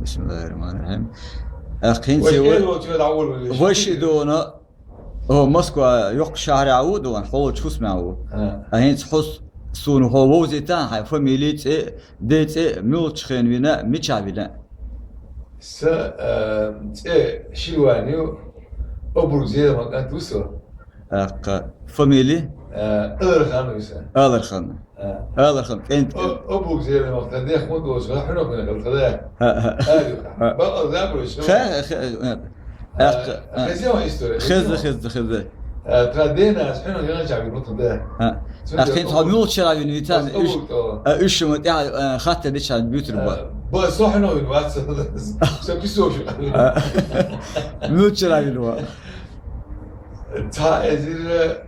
بسم الله الرحمن الرحيم. وش دونا هو موسكو يق شهر عود وان حول شو اسمه هين تحس سون هو وزيتان هاي فاميليت ديت ملتش خين بنا ميتشابينا س شلوانيو أبرزية ما كانت وصل فاميلي أدرخان ويسا أدرخان أنت أبرزية ما كانت ده خمود وصل حنا كنا قلت ده بقى ذا بريش خذ تردينا حنا جانا شعبي نقطة ده أخين تهميوت شرابي نيتان إيش متى خاطر ديش على البيوت البا بس صحنا من واتس سبيسوش ميوت شرابي الوا تا ازير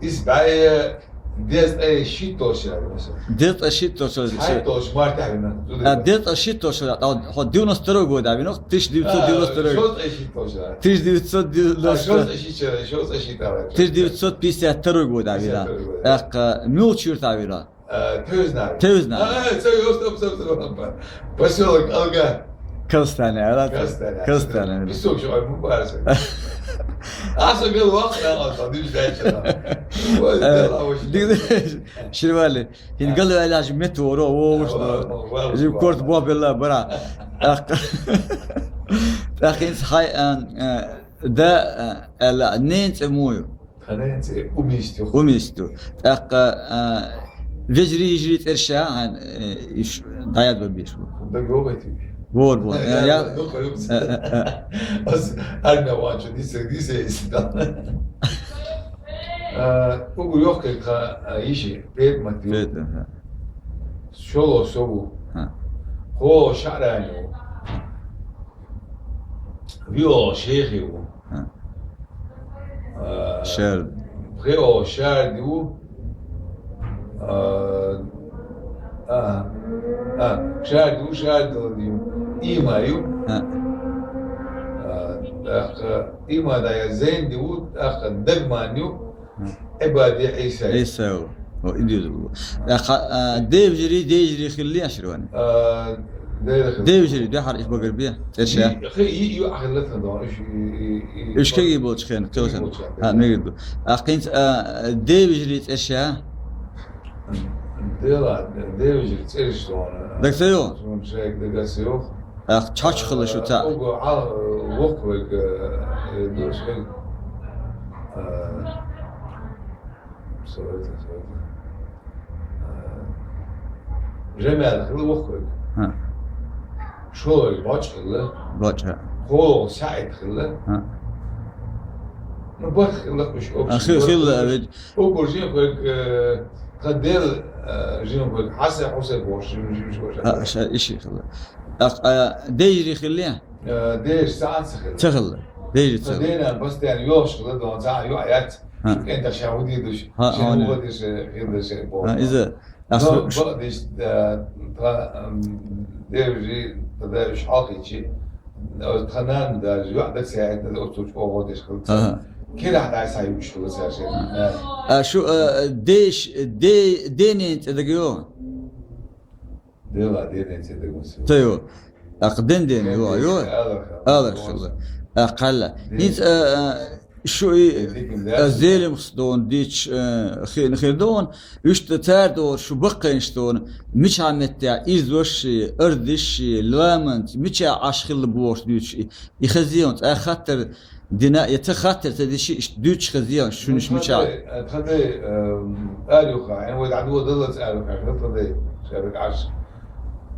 إسبوعي ديت أي شيء توشر مثلا ديت أشيء توشر هاي توش ما تعرفنا ديت أشيء توشر أو ديونس تروجو ده بينو تيش ديوت ديونس تروجو شوز أي شيء توشر تيش ديوت ديونس شوز أي شيء شوز أي شيء تعرف تيش ديوت بيسة تروجو ده بينا ميوت شير ده توزنا سوي بس يقولك ألقى كستانة كستانة بيسوق شو عم مبارس أحسن قال وقت أنا صديق ده شنو بالي هين قال له علاج متورو وش جيب كورت بواب الله برا أخي هاي ده النينت مويو خلينا أميستو يجري ترشا عن ضياد ببيش ده جوبتي بور يا بس أنا واجه دي بقول يوكل يشي بيت ماتيو شلو سو هو شعرانيو بيو شيخيو شر بيو شارديو شاردو ديو إيمايو إيما دا زين ديو دقمانيو عبادي عيسى هو إديو ديف جري خليه أشرواني ديف جري ده حرق بقر بيه إيشا أخي يو أخلتنا دون إيش كي يبوش خين كوسن نقدر أخينت ديف جري إيشا ديف جري إيش دون دك سيو شيك دك سيو تشاش خلا شو تا وقفك دوش هيك سويت جمال خلا وقفك شو الباج خلا هو سعيد خلا نبغى خلا مش أخي خلا وبرجين خلك قدير جينو حسن بوش إيش خلا ديجري خليه ديش ساعات تخلى ديجري تخلى دينا بس يعني يوش خلا دون ساعة يو آيات كأنت شاودي دوش شنو بديش غير ديش إذا بديش ديجي تدارش حاطي شيء خنان دا جو عدد ساعات دا أوتوش أو بديش خلا كده حتى سايوش خلا ساعة شو ديش ديني تدقيو ديلا ديني تدقيو تيو أقدن ديني يو هذا خلا أقل نيت شو زيلم خدون ديش خيردون يشت تاردور شو بقى يشتون مش عمتع إزوش أردش لامنت مش عشخل بورش ديش يخزيون خاطر دينا يتخاطر تدشي دوتش خزيان شو نش مش عارف تخطي آلوخا يعني ود عدو ضلت آلوخا خطي شابك عش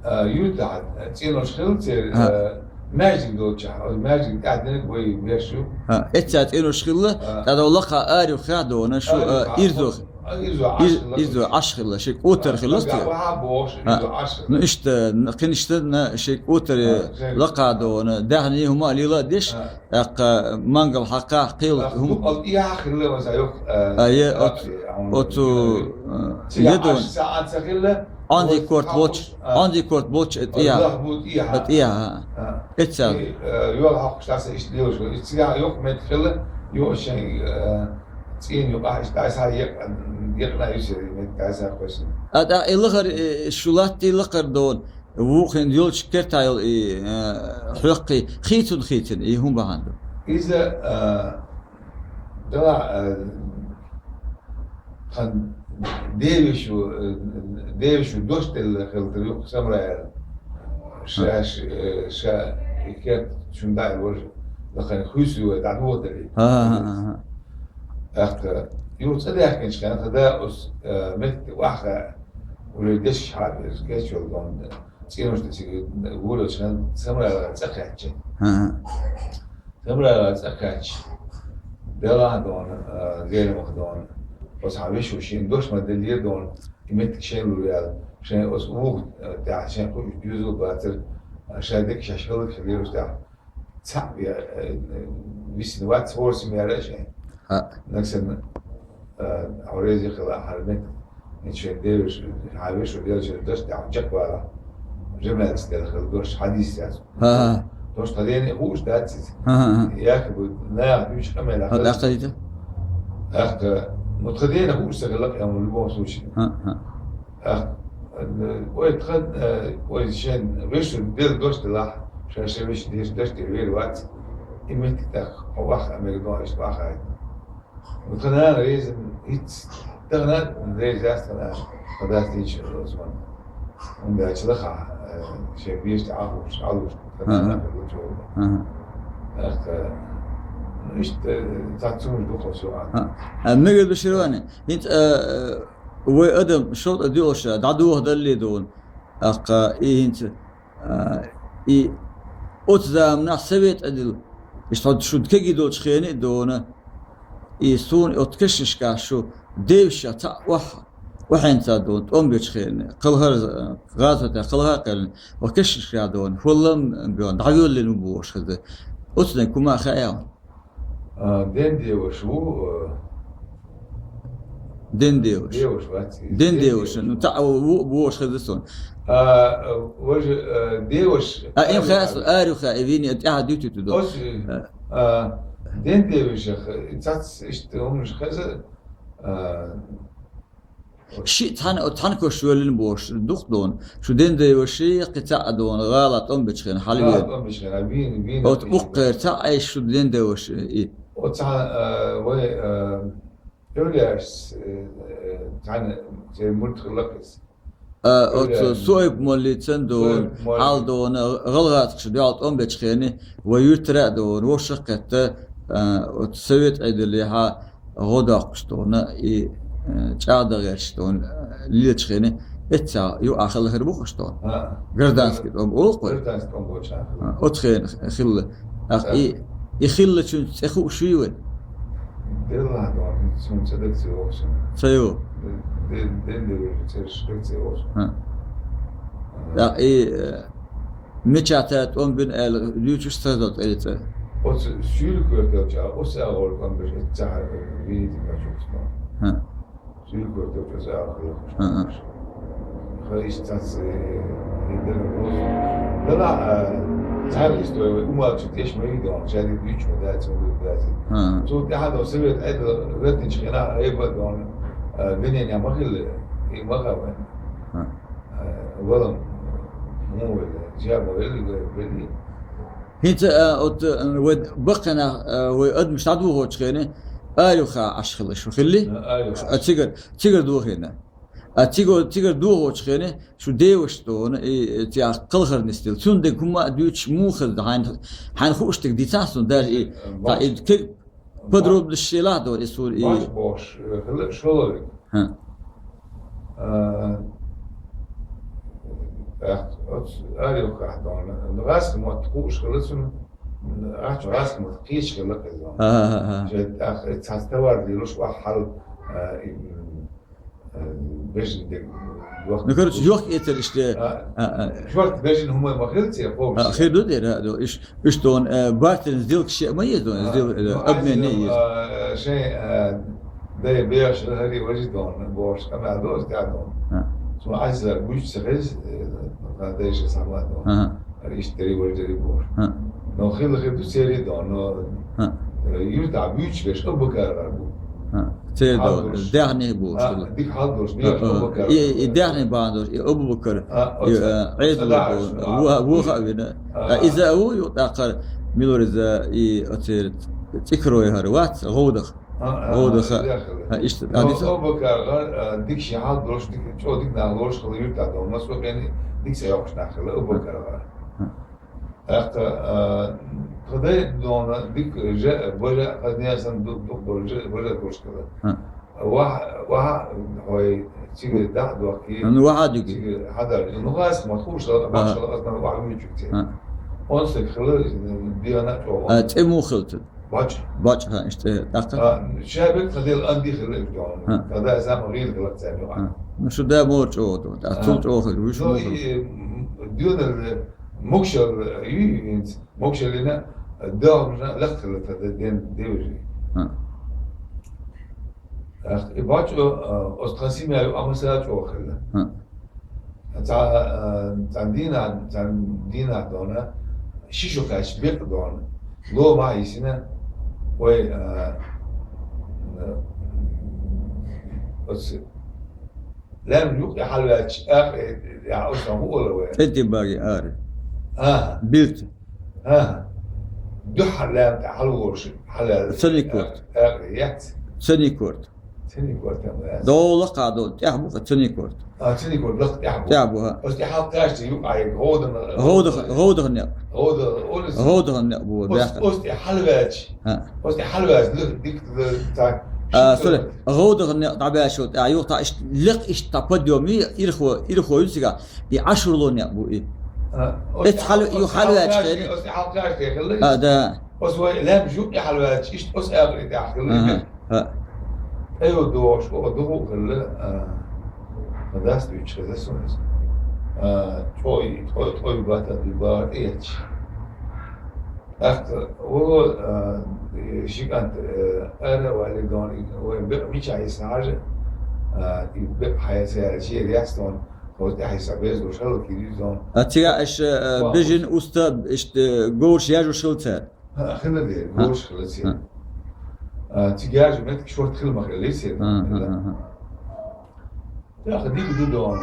يوتع تينو شخلت ماجيك دوتشا ماجيك قاعدين بوي بيشو اتات إنه شخلة هذا والله آلوخا دونا شو إرزوخ إذا عشخلة شيء أوتر خلصت نشت كنشت شيء أوتر لقادو دعني هما اللي لا ديش مانجل حقا قيل هم يا خلة مسايوخ أوتو يدون ساعات سخلة عندي كورت بوتش اتيا اتسال يوم حق شخص إيش ديوش إيش يوم متخلة يوم شيء تين يقع تعس هاي يقنا يصير تعس هاي أدا اللغر شلاتي لقر دون وخن يول شكرت هاي حقي خيتن هم بهاندو إذا طلع خن ديفشو دوست الخلطيوق سمرا شا كانت شنداء الوجه لخن خوسو دعوه دلي أخت يوصل أحكي إيش كان خدا أس مت واحد ولدش حابس كيشول دون تينوش تيجي يقولوا شان سمرا تسخاتش سمرا تسخاتش دلا دون غير مخدون بس حبيش وشين دوش ما دليل دون يمت شين لوريال شان أس وقت تاع شان كل جزء باتر شادك شاشلك خليروش تاع تعب يا بيسنوات فورس ميراش نكسن عوريزي خلا حرمت نشين ديرش حبيش وديرش دوش تاع جكوالا جملة تستدخل دوش حديث ياسو دوش تدين هوش داتس ياكل لا مش كمان هذا قيده أخت متخدين هوش سغلق يا ملبون سوشي أخت ويتخد ويشين ريش دير دوش تلاح شاشة ريش ديش دوش تغير وقت إمتى تخ واخ أمريكان إيش واخ متخدنا ريز هيت تغنى ريز أصلا خدات تيجي الأسمان عند أشلخة شيء بيش تعاقوش عالوش خدنا بالوجوه أخت إيش تعتمد دخل سؤال مجد بشرواني هنت وأدم شرط أديوش دعوه دللي دون أقا هنت أتزام نحسبت أدل إشتاد شد كي دول شخيني دون سون أتكشش كاشو ديوشة تا وحين تادون أم بيشخيني قلها غازة قلها قلن وكشش كادون فلم بيون دعيول اللي نبوش خذ أتزام كما خيام دين ديوشو دين ديوش ديوش باتي دين ديوش نتاع بوش خذسون وجه ديوش إم خاص آرو خايفين أتعاد يوتيوب تدو دين ديوش تاتس إشتهم مش خاص شيء تحن كوشولين بوش دخلون شو دين ديوشي قطع دون غلط بتشخين حلوين بتشخين بين أو تبقر تاع شو دين ديوش إيه وتاع يولياس تاع زي متخلقس سويب موليتن دون حال دون غلغات شديات بتشخيني ويترى دون وشقته وتسويت عيد اللي ها غداق شتون إيه تعاد غير شتون اللي تشخيني إتسا يو آخر هربوخ شتون قردانسكي أوقف قردانسكي بوشا أتخين خل إيه يخل شو تخو شويون دلها دون شو صدق سيوش سيو دل صدق سيوش لا إيه متشاتات بين اليوتيوب ستادات إلته och kyrkogården och så har de kommit så här vid det kyrkogården så här خريجتات يدربوا لا تعرف استوى وما تشتيش ما يدون شادي بيش مدات ومدات تو ده هذا سبب هذا وقت شغنا هيبقى دون بنين يا مخل مخاوين ولا مو جاب ولا هيت ود بقنا واد مش عدو هو تشخيني ايوخا اشخل شو خلي تيجر دو هنا تيجر دو هو تشخيني شو ديوش دون تي قلخر نستيل تون دي كما دوتش موخذ حان خوشتك دي تاسون دار اي كي بدروب الشيلات دور يسور اي باش شلوك ها أيوة دون الغاز ما تقوش خلصهم غاز ما تقيش خلق جد تستوعب ليش واحد بيجن دي وقت نكرت يوك إتر إشتى شو وقت بيجن هم ما خلص يا فوق خير دودير هذا إيش دون بارتن زيلك شيء ما يدون زيل أبني نيز شيء ده بيعش هذي وجد دون بوش كمان دوس تعدون سو عايز بوش سخز هذا إيش سامع دون يشتري وجدي بوش نو خير تسيري دون نو يرتع بيوش بيش أبو كاربو تيدون دعني بوش ديك حضرش بيش أبو بكر دعني باندوش أبو بكر عيد هو خابنا إذا هو يتأخر ميلور إذا أتير تكروي هروات غودخ غودخ إيش أبو بكر ديك شيء حضرش ديك شو ديك نعلوش خليه يتعدون مسوق يعني ديك سياقش نخل أبو بكر خدای دونه دیک جه بوده خدای اصلا دکتر جه بوده دوش کرده. واه هاي تيجي ده دوكي. واحد يجي. تيجي حدا إنه غاز ما تخوش لا ما شاء الله أصلا واحد ميجي كتير. أنسك خلال ديانات أو. تيمو خلت. باج ها إشته دكتور. شابك خدي الأندي خلال جوان. هذا زمان غير غلط زمان. مش ده موج أو ده تولت أخر وش موج. ديون مكشر ينت مكشر لنا دار لخت هذا دين ديوجي. باج أستخدم أيو أمسات أخرى. تعندينا دونا شيشو كاش بيك دونا لو ما يسنا وي بس لم يوقع حلوات يا أصلا هو ولا وين أنت باقي بيلت دح لا حلوش حلال سنيكورت يات سنيكورت دولة قادون تحبو سنيكورت سنيكورت لقط تحبو تحبوها بس تحب كاش يوقع هودغ النق هودغ النق بو بس حلوات بس حلوات ديك تاع سوري غودغ النق طبيعي شو يوقع لق اشتقد يومي إلخو ينسقى ب10 لون يبو إيه يحلوات خير بس تحب كاش يخلي ده بس هو لا بجوق يحلوات إيش بس أغلي تحكي ايوه دوش ودوغو خلى مدرسة يتشغل سونس توي باتا ديبار ايش اخت هو شيء كانت انا والدوني وين مش عايز حاجه يبقى حياة شيء رياستون هو تحس بيز وشلو كيدون اتيا ايش بيجن استاذ ايش جوش ياجو شلتها خلنا دي جوش خلص تجاج متك شورت خلمة ليس يا أخي ديك دون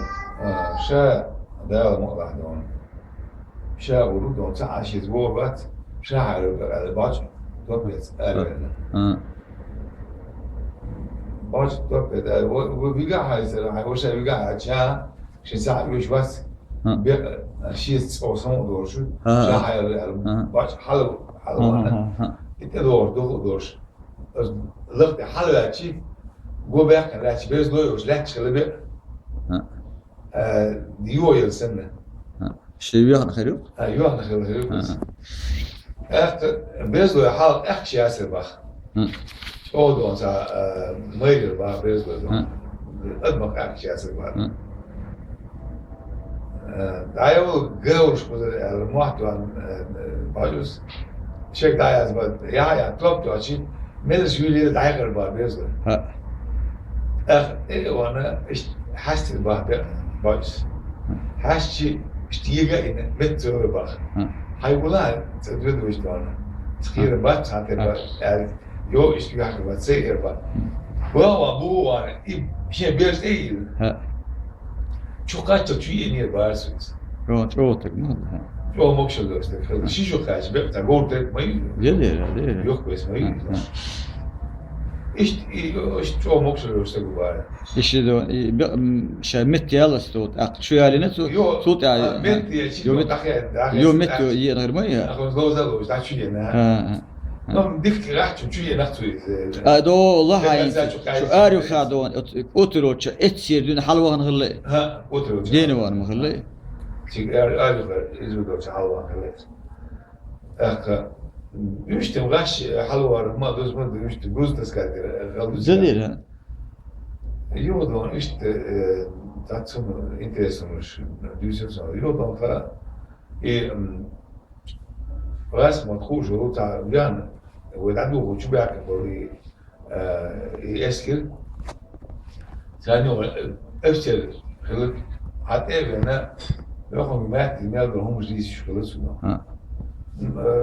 شاء ده مقطع دون شاء ورود دون ساعة شيء زوجات شاء على باج توبيت باج توبيت وبيجا هاي سر هاي وش بيجا شاء شيء ساعة يوش بس بيجا شيء أوسم دورشو شاء على باج حلو أنا إنت دورش لقط حلوة شيء جو بيك راتش بيز دويوش راتش اللي بيك ديو يلسنا شيء بيخنا خيرو أيوه خيرو بس بيز دوي حال أخشى أسر بخ أو دون سا مير بخ بيز دوي أدمك أخشى أسر بخ دايو جورش بس المحتوى باجوس شيك دايز بس يا توب توشي مدرس يولي دايغر باربيز وانا حست بايس حست اشتيجا ان متر باخ حيقولان تدرد وش دانا تخير بات ساعتين يو اشتيجا بات سير بات وهو ابو وانا شيء بيرس ايه شو قاتل شيء اني بارسوس روتك شو مكشل دوست شو خاش بقى تقول ما يلا يوك بس ما إيش شو مكشل دوست قبارة إيش ده شمت يلا صوت شو يعني نتو صوت يعني يو مت يغير ما هي أخذ زوجة لو إيش شو يعني نعم ديك راح شو يعني نختوي دو والله هاي شو أريو خادون أوتروتش إتصير دون حلوة نخلي أوتروتش دينوان مخلي أريو إزودوتش حلوة نخلي يمشي تمغاش حلوة ما دوز ما يمشي تجوز تسكاتير زدير يودون إيش تاتسون إنترسونش دوزون يودون خا راس ما تخوش هو تاع بيان ويدعو شو بيعك بقولي يسكر ثاني أفشل خلق حتى أنا يأخذ مات المال هم جديد شو خلصوا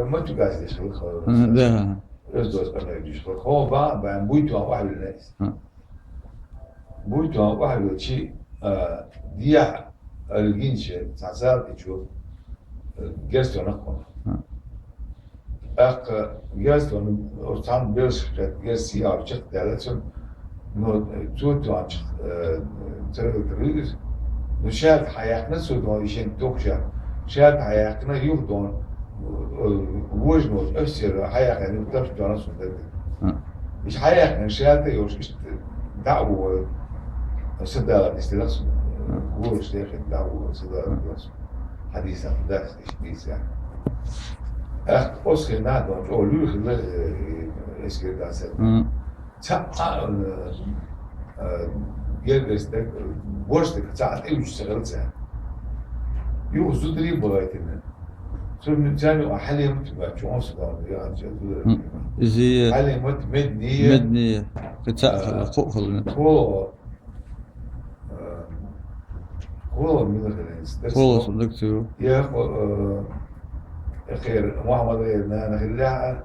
ما تقاس ليش خلق ده أصدق أنا يجيش هو بقى بويتو واحد الناس بويتو واحد شيء ديا الجنس تعزال تشوف جالس نقطة جالس أرتان بيرش جالس يار شق دالتهم نو توت عن تريد نشاط حياتنا سودان يشين توكشا شاط حياتنا يوردون وجنود أسر حياتنا نقدر جانا سودان مش حياتنا شاط يوش دعوة صدق استلاس وش داخل دعوة صدق حديثا درس إيش يعني أوسكار نادون أو لوخ لا إسكار داسة تا جلست ورشتك ساعات إيش شغلتها يو زودري بغايتنا ثم تاني وحاليا متبع شو أصلا يا جد زي حاليا مدنية قطع خلنا هو من الناس والله صدقته يا خير محمد غيرنا أنا خلاها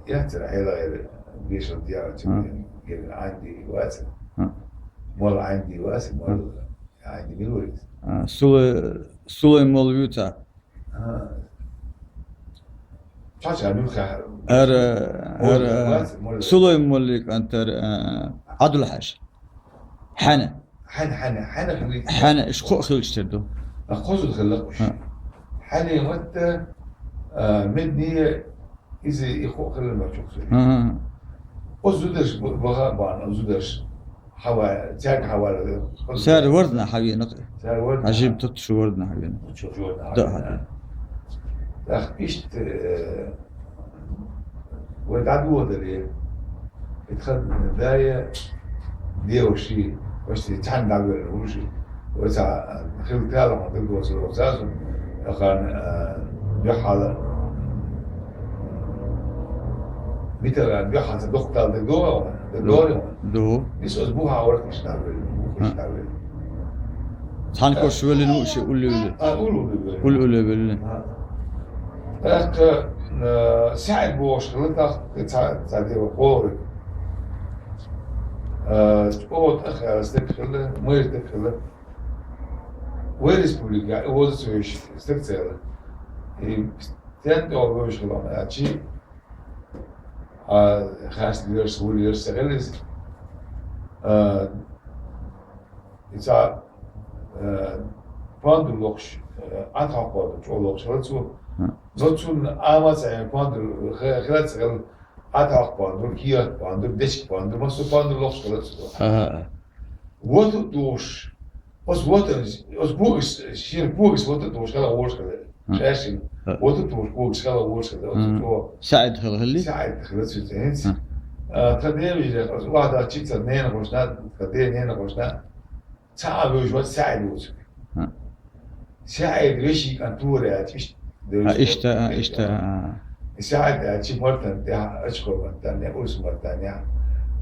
يحتر حيلا غير جيش الديار عندي واسع مرة عندي واسع مرة عندي بالوريد سولي مولويوتا شاشة نوخة سولي مولك أنت عدل حاج حنا حنا إيش خلق تردو خذ الخلقش حنا يمت مدني إذا يخوق خلق ما تشوفه أزودش بغابان أزودش حوا تاج حوا سعر وردنا حبيبي نقي سعر ورد عجيب تطش وردنا حبيبي تشوف وردنا ده حبيبي أخ إيشت وتعدوا هذا ليه يدخل بداية ديوشي وش تحن دعوة وشي وسا خيل تالا ما تقدر وصل وساس أخان بيحال مثل بيحال صدق تال دو بس أسبوع عورت مش دعوة تحنكو شو اللي نوشي قولوا بالله أخ ساعد بوش خلطة تساعد وقوري تقول أخ استكفله ما يستكفله ويرس بوليكا ووز سويش استكفله تاني أو بوش خلاص أشي خاص ليرس وليرس غلس إذا باندلوكش أتحقق تقولوكش خلصو زوجون آماز يعني باندل خلاص غل أتحقق باندل كيا باندل ديسك باندل ما سو باندلوكش خلصو وات دوش os boers شير boers وات دوش خلا وورش خلا شاشين وات دوش boers خلا وورش خلا سعد خلي ساعد خلصو تهنس تدير يجي واحد أشيك نين خوشنا تدير نين خوشنا تعب وجوات ساعد وجه ساعد ريشي كانتورة أتيش إشتا ساعد أتيش مرتين تاع أشكر مرتين أوس مرتين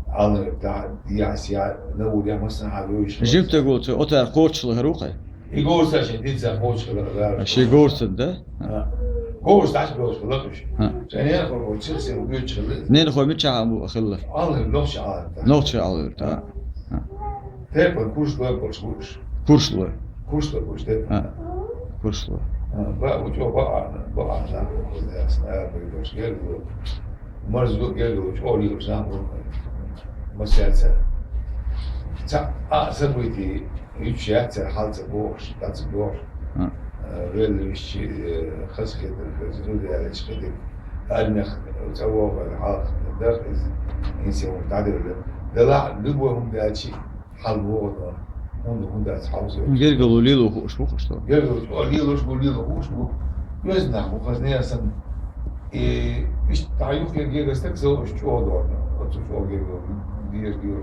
على بتاع دياسيا نقول يا مثلا حلوش جبت قلت أتى قوتش الهروقة يقول ساشين دينزا قوتش كذا شيء قوت ده قوتش تعش قوتش خلاص ثانيا قوتش سير وقوتش نين خوي متشع أبو خله الله لوش عاد نوتش على تا تاكل كوش بقى كورسلو كوش ده كورسلو بقى وجو بقى أنا ولا أسمع بيقولش قالوا مرزق قالوا شو اللي يسمعوا مسيرته سبويتي يشيات حالته بوش تاع بوش غير شيء خاص كده الزود على شكل المخ وتسوى الحال داخل إنسان متعدد ده لا لقوهم ده شيء حال بوضع هم ده أصحابه قالوا لي له خوش بو خوش قالوا لي له خوش بو يزنح وخزني أصلا مش تعيق يجي استكسو مش شو دور شو قالوا دير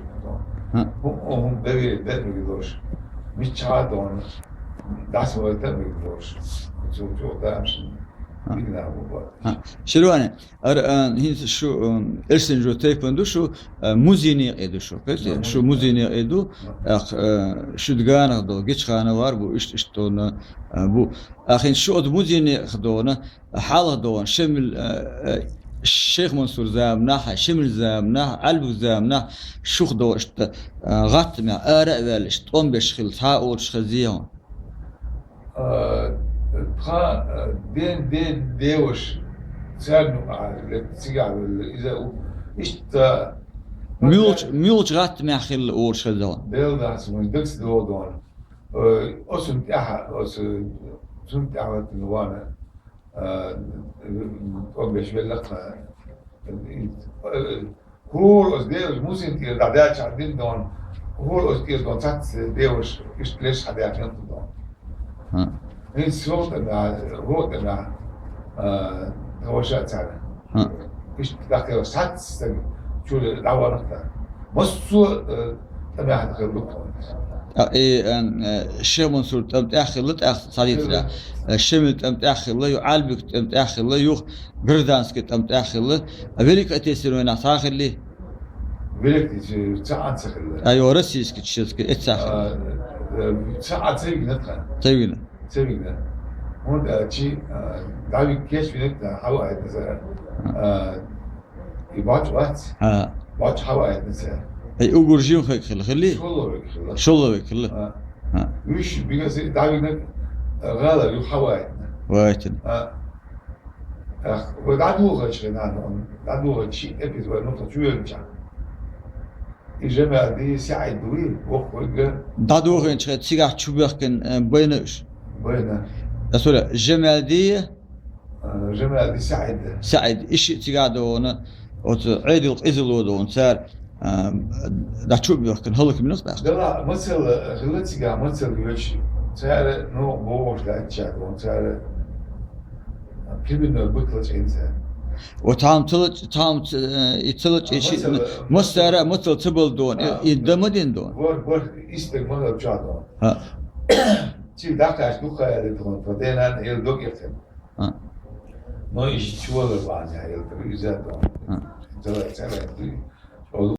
هم ده بيقدرش مش عادون داس وقت ما بيقدرش شو ده مش شلو أنا هين شو إرسن جو تايكوندو شو موزيني إدو شو كذا شو موزيني إدو شو دقانا خدو جيش خانة وار بو إشتونا بو أخين شو أد موزيني خدونا حال خدونا شمل الشيخ منصور زامناها شمل زامناها علب زامناها شوخ دوشت غط مع آراء بالش تقوم بشخل تاور شخزيهم تخا دين ديوش سالنو على سيجار إذا إشت ميولش غط مع خل اور شخزون ديل داس من دكس دون أسمت أحد أسمت أحد النوانا أبيش بلقنا هو أصدقائي موسين تير دعدات شعبين دون هو أصدقائي دون سات ديوش إيش ليش حدا يعرف دون هي صوت أنا هو أنا هو شات سنة إيش داخل سات شو الأول نقطة مصو أنا حد خلوكم الشيخ منصور تمت آخر لت آخر صديق لا الشمل تمت آخر لا يعالبك تمت آخر لا يخ بردانسك تمت آخر لا أبيك أتيسر وين آخر لي بيلك ساعات سخل أيوة رسيسك تشيسك إتساخر ساعات سيبنا نتخن طيبنا سيبنا هون شيء دعوي كيش بنتنا حوائد مثلا يبعد وقت بعد حوائد مثلا أي أقول جيم خلي شو الله بك مش بيجاز دعوي غالب يحوائدنا وايتن ودعوه غشنا دعوه شيء أبيز ونقطة شو يرجع الجماعة دي ساعد دوي وقوي دعوه إن شاء تسيق تشوفه كان بينش بينا أسولا الجماعة دي ساعد إيش تقعدونا وتعيد القزل ودون صار دا تشوفه كان هلك من نص لا مثل خلتي مثل يوش صار نو بوش لا تشاكون صار كيبن بطلت إنسان وتعام يتلج إيش مستعر مثل تبل دون يدمدين دون ور استقبال الجادون شيء داخل دوخة يدون فدينا يلدوك يختم ما إيش شو هذا بعد يعني يلدوك يزاد دون